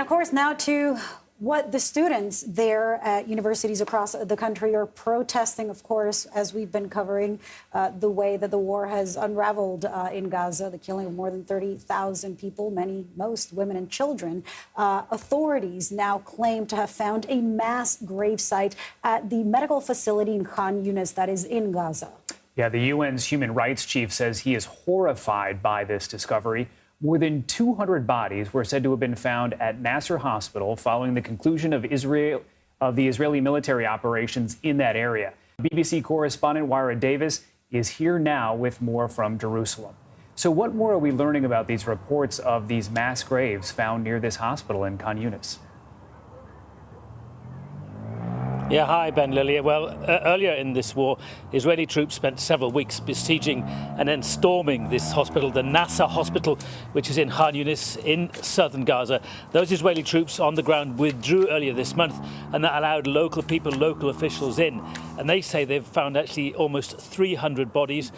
of course, now to what the students there at universities across the country are protesting, of course, as we've been covering the way that the war has unraveled in Gaza, the killing of more than 30,000 people, most women and children. Authorities now claim to have found a mass gravesite at the medical facility in Khan Yunis that is in Gaza. Yeah, the UN's human rights chief says he is horrified by this discovery. More than 200 bodies were said to have been found at Nasser Hospital following the conclusion of the Israeli military operations in that area. BBC correspondent Wyra Davis is here now with more from Jerusalem. So what more are we learning about these reports of these mass graves found near this hospital in Khan Yunis? Yeah, hi, Ben Lilly. Well, earlier in this war, Israeli troops spent several weeks besieging and then storming this hospital, the Nasser Hospital, which is in Khan Yunis in southern Gaza. Those Israeli troops on the ground withdrew earlier this month, and that allowed local people, local officials in. And they say they've found actually almost 300 bodies.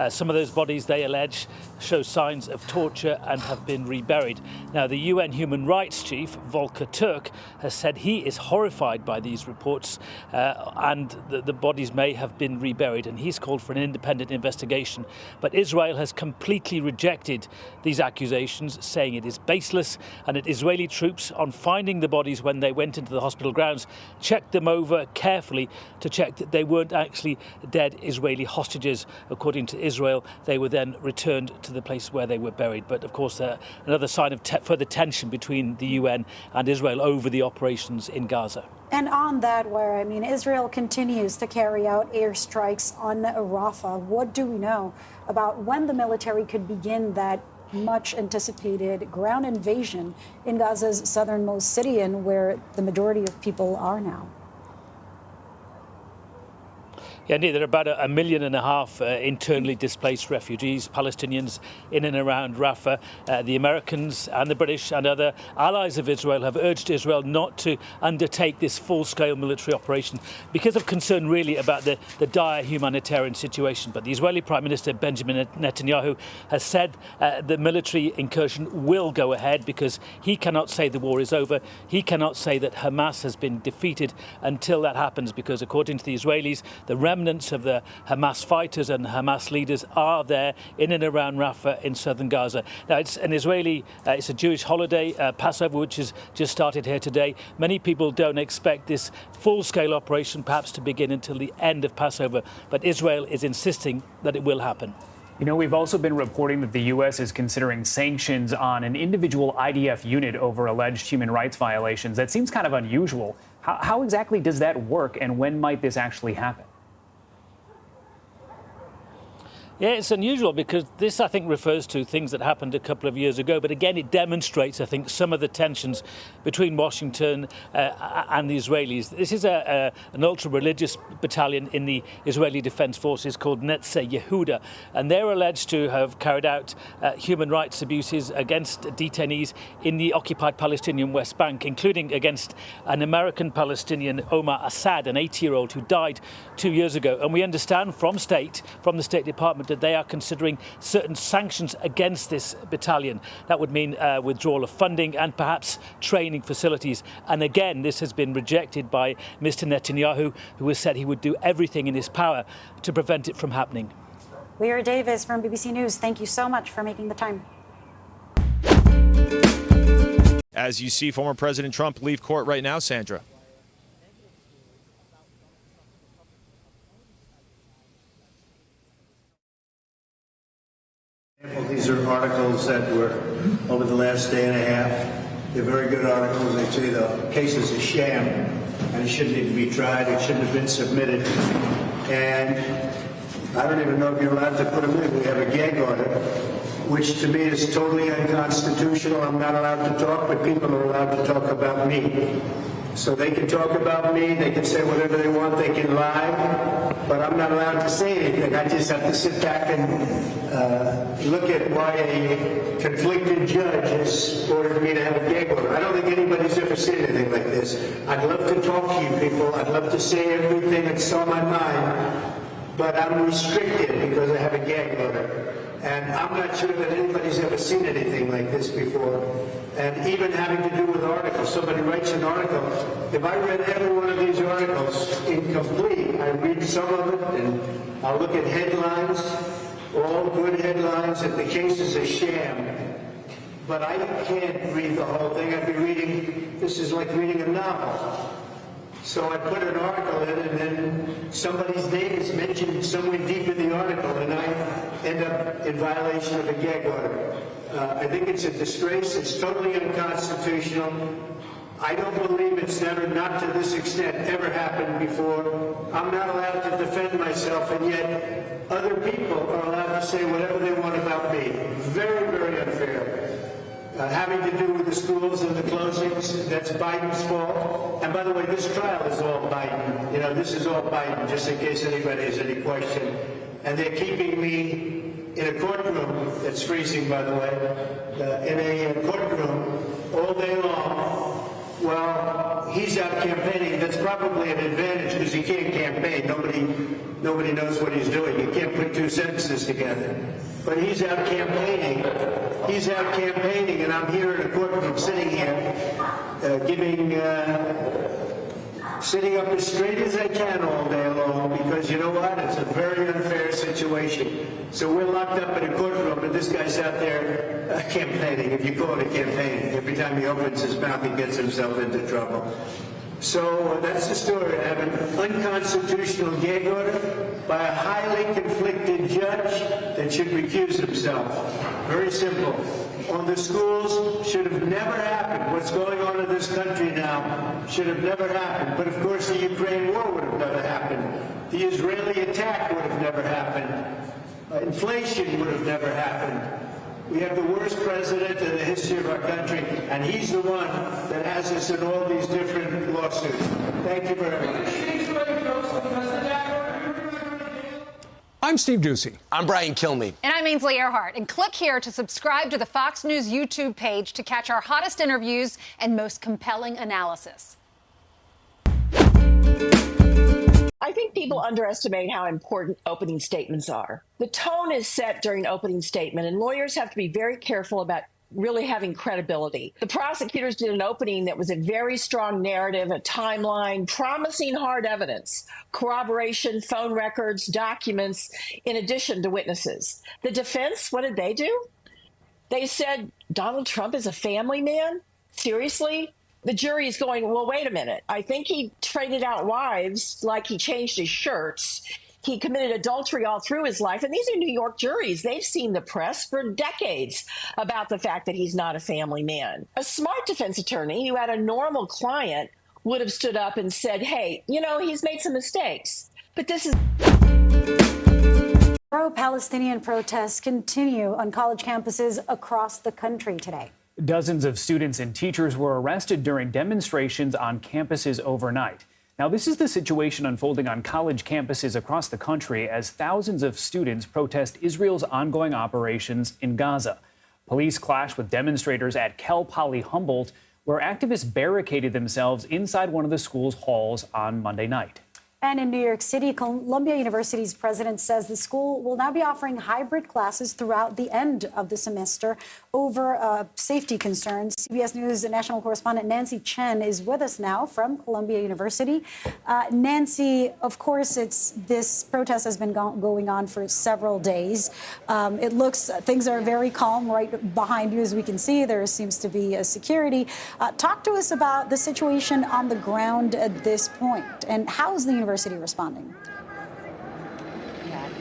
Some of those bodies, they allege, show signs of torture and have been reburied. Now, the UN Human Rights Chief, Volker Turk, has said he is horrified by these reports and the bodies may have been reburied. And he's called for an independent investigation. But Israel has completely rejected these accusations, saying it is baseless, and that Israeli troops, on finding the bodies when they went into the hospital grounds, checked them over carefully to check that they weren't actually dead Israeli hostages. According to Israel, they were then returned to the place where they were buried. But of course, another sign of further tension between the UN and Israel over the operations in Gaza. And on that, where Israel continues to carry out airstrikes on Rafah. What do we know about when the military could begin that much anticipated ground invasion in Gaza's southernmost city and where the majority of people are now? Yeah, indeed, there are about 1.5 million internally displaced refugees, Palestinians in and around Rafah. The Americans and the British and other allies of Israel have urged Israel not to undertake this full-scale military operation because of concern really about the dire humanitarian situation. But the Israeli Prime Minister Benjamin Netanyahu has said the military incursion will go ahead because he cannot say the war is over. He cannot say that Hamas has been defeated until that happens, because according to the Israelis, the remnants of the Hamas fighters and Hamas leaders are there in and around Rafah in southern Gaza. Now, it's a Jewish holiday, Passover, which has just started here today. Many people don't expect this full-scale operation perhaps to begin until the end of Passover, but Israel is insisting that it will happen. You know, we've also been reporting that the U.S. is considering sanctions on an individual IDF unit over alleged human rights violations. That seems kind of unusual. How exactly does that work, and when might this actually happen? Yeah, it's unusual because this, I think, refers to things that happened a couple of years ago. But again, it demonstrates, I think, some of the tensions between Washington and the Israelis. This is an ultra-religious battalion in the Israeli Defense Forces called Netzeh Yehuda, and they're alleged to have carried out human rights abuses against detainees in the occupied Palestinian West Bank, including against an American Palestinian, Omar Assad, an 80-year-old who died 2 years ago. And we understand from the State Department that they are considering certain sanctions against this battalion. That would mean withdrawal of funding and perhaps training facilities. And again, this has been rejected by Mr. Netanyahu, who has said he would do everything in his power to prevent it from happening. Wyra Davis from BBC News, thank you so much for making the time. As you see former President Trump leave court right now, Sandra. Well, these are articles that were over the last day and a half. They're very good articles. They say the case is a sham and it shouldn't need to be tried. It shouldn't have been submitted. And I don't even know if you're allowed to put them in. We have a gag order, which to me is totally unconstitutional. I'm not allowed to talk, but people are allowed to talk about me. So they can talk about me, they can say whatever they want, they can lie, but I'm not allowed to say anything. I just have to sit back and look at why a conflicted judge has ordered me to have a gag order. I don't think anybody's ever said anything like this. I'd love to talk to you people. I'd love to say everything that's on my mind, but I'm restricted because I have a gag order. And I'm not sure that anybody's ever seen anything like this before. And even having to do with articles, somebody writes an article. If I read every one of these articles incomplete, I read some of it and I'll look at headlines, all good headlines, and the case is a sham. But I can't read the whole thing. I'd be reading, this is like reading a novel. So I put an article in, and then somebody's name is mentioned somewhere deep in the article, and I end up in violation of a gag order. I think it's a disgrace. It's totally unconstitutional. I don't believe it's never, not to this extent, ever happened before. I'm not allowed to defend myself, and yet other people are allowed to say whatever they want about me. Very, very unfair. Having to do with the schools and the closings, that's Biden's fault. And by the way, this trial is all Biden. You know, this is all Biden, just in case anybody has any question. And they're keeping me in a courtroom that's freezing, by the way, in a courtroom all day long. Well, he's out campaigning. That's probably an advantage because he can't campaign. Nobody knows what he's doing. He can't put two sentences together. But he's out campaigning. He's out campaigning, and I'm here in a courtroom, sitting here, sitting up as straight as I can all day long, because you know what? It's a very unfair situation. So we're locked up in a courtroom, and this guy's out there campaigning, if you call it a campaign. Every time he opens his mouth, he gets himself into trouble. So that's the story. I have an unconstitutional gag order by a highly conflicted judge that should recuse himself. Very simple. On the schools, should have never happened. What's going on in this country now should have never happened. But of course, the Ukraine war would have never happened. The Israeli attack would have never happened. Inflation would have never happened. We have the worst president in the history of our country, and he's the one that has us in all these different lawsuits. Thank you very much. I'm Steve Ducey. I'm Brian Kilmeade. And I'm Ainsley Earhart. And click here to subscribe to the Fox News YouTube page to catch our hottest interviews and most compelling analysis. I think people underestimate how important opening statements are. The tone is set during opening statement, and lawyers have to be very careful about really having credibility. The prosecutors did an opening that was a very strong narrative, a timeline, promising hard evidence, corroboration, phone records, documents, in addition to witnesses. The defense, what did they do? They said Donald Trump is a family man? Seriously? The jury is going, well, wait a minute. I think he traded out wives like he changed his shirts. He committed adultery all through his life. And these are New York juries. They've seen the press for decades about the fact that he's not a family man. A smart defense attorney who had a normal client would have stood up and said, hey, you know, he's made some mistakes. But this is... Pro-Palestinian protests continue on college campuses across the country today. Dozens of students and teachers were arrested during demonstrations on campuses overnight. Now, this is the situation unfolding on college campuses across the country as thousands of students protest Israel's ongoing operations in Gaza. Police clashed with demonstrators at Cal Poly Humboldt, where activists barricaded themselves inside one of the school's halls on Monday night. And in New York City, Columbia University's president says the school will now be offering hybrid classes throughout the end of the semester over safety concerns. CBS News national correspondent Nancy Chen is with us now from Columbia University. Nancy, of course, this protest has been going on for several days. It looks things are very calm right behind you, as we can see. There seems to be a security. Talk to us about the situation on the ground at this point, and how is the university responding?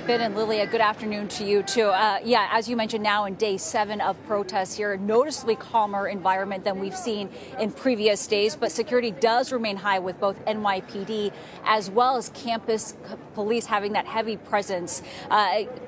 Ben and Lilia, good afternoon to you, too. As you mentioned, now in day 7 of protests here, a noticeably calmer environment than we've seen in previous days. But security does remain high with both NYPD as well as campus police having that heavy presence.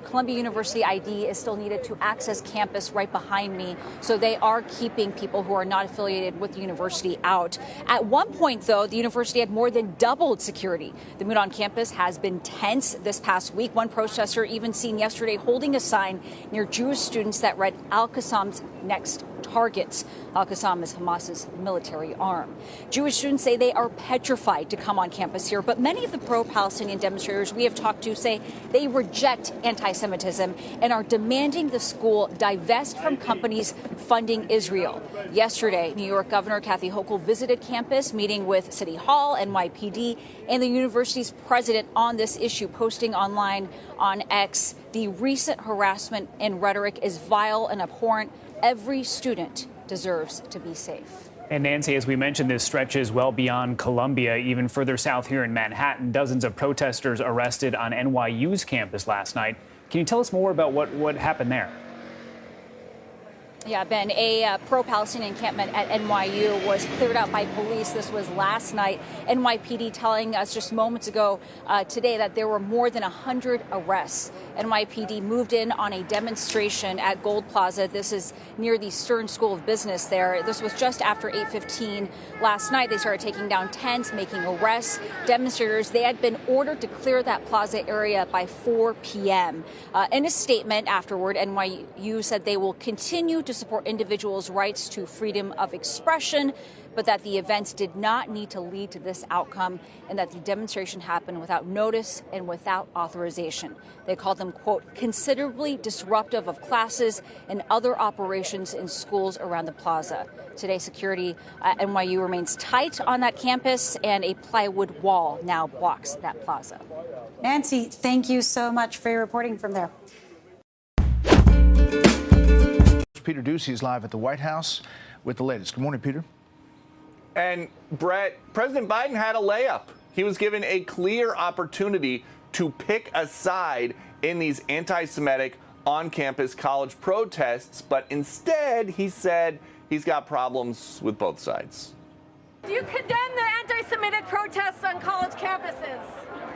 Columbia University ID is still needed to access campus right behind me. So they are keeping people who are not affiliated with the university out. At one point, though, the university had more than doubled security. The mood on campus has been tense this past week. One protest protester even seen yesterday holding a sign near Jewish students that read Al-Qassam's next targets. Al-Qassam is Hamas's military arm. Jewish students say they are petrified to come on campus here, but many of the pro-Palestinian demonstrators we have talked to say they reject anti-Semitism and are demanding the school divest from companies funding Israel. Yesterday, New York Governor Kathy Hochul visited campus, meeting with City Hall, NYPD, and the university's president on this issue, posting online on X, "The recent harassment and rhetoric is vile and abhorrent. Every student deserves to be safe." And Nancy, as we mentioned, this stretches well beyond Columbia, even further south here in Manhattan. Dozens of protesters arrested on NYU's campus last night. Can you tell us more about what happened there? Yeah, Ben, a pro-Palestinian encampment at NYU was cleared out by police. This was last night. NYPD telling us just moments ago today that there were more than 100 arrests. NYPD moved in on a demonstration at Gold Plaza. This is near the Stern School of Business there. This was just after 8:15 last night. They started taking down tents, making arrests. Demonstrators, they had been ordered to clear that plaza area by 4 p.m. In a statement afterward, NYU said they will continue to support individuals' rights to freedom of expression, but that the events did not need to lead to this outcome and that the demonstration happened without notice and without authorization. They called them, quote, considerably disruptive of classes and other operations in schools around the plaza. Today, security at NYU remains tight on that campus, and a plywood wall now blocks that plaza. Nancy, thank you so much for your reporting from there. Peter Ducey is live at the White House with the latest. Good morning, Peter. And Brett, President Biden had a layup. He was given a clear opportunity to pick a side in these anti-Semitic on-campus college protests, but instead he said he's got problems with both sides. Do you condemn the anti-Semitic protests on college campuses?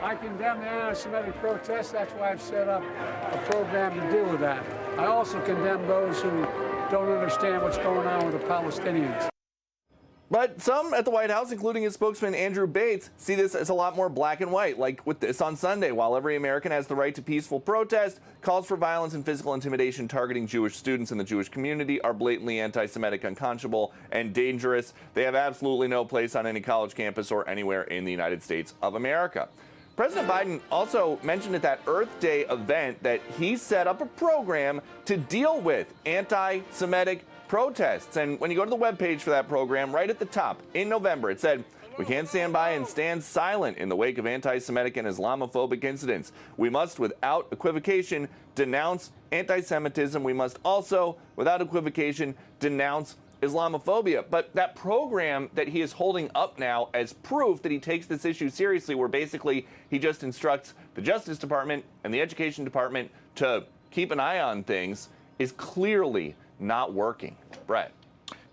I condemn the anti-Semitic protests. That's why I've set up a program to deal with that. I also condemn those who don't understand what's going on with the Palestinians. But some at the White House, including his spokesman Andrew Bates, see this as a lot more black and white, like with this on Sunday. While every American has the right to peaceful protest, calls for violence and physical intimidation targeting Jewish students in the Jewish community are blatantly anti-Semitic, unconscionable, and dangerous. They have absolutely no place on any college campus or anywhere in the United States of America. President Biden also mentioned at that Earth Day event that he set up a program to deal with anti-Semitic protests. And when you go to the webpage for that program, right at the top in November, it said, "We can't stand by and stand silent in the wake of anti-Semitic and Islamophobic incidents. We must, without equivocation, denounce anti-Semitism. We must also, without equivocation, denounce Islamophobia." But that program that he is holding up now as proof that he takes this issue seriously, where basically he just instructs the Justice Department and the Education Department to keep an eye on things, is clearly not working. Brett.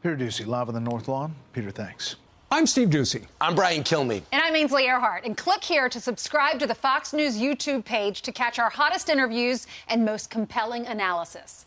Peter Ducey, live on the North Lawn. Peter, thanks. I'm Steve Ducey. I'm Brian Kilmeade. And I'm Ainsley Earhart. And click here to subscribe to the Fox News YouTube page to catch our hottest interviews and most compelling analysis.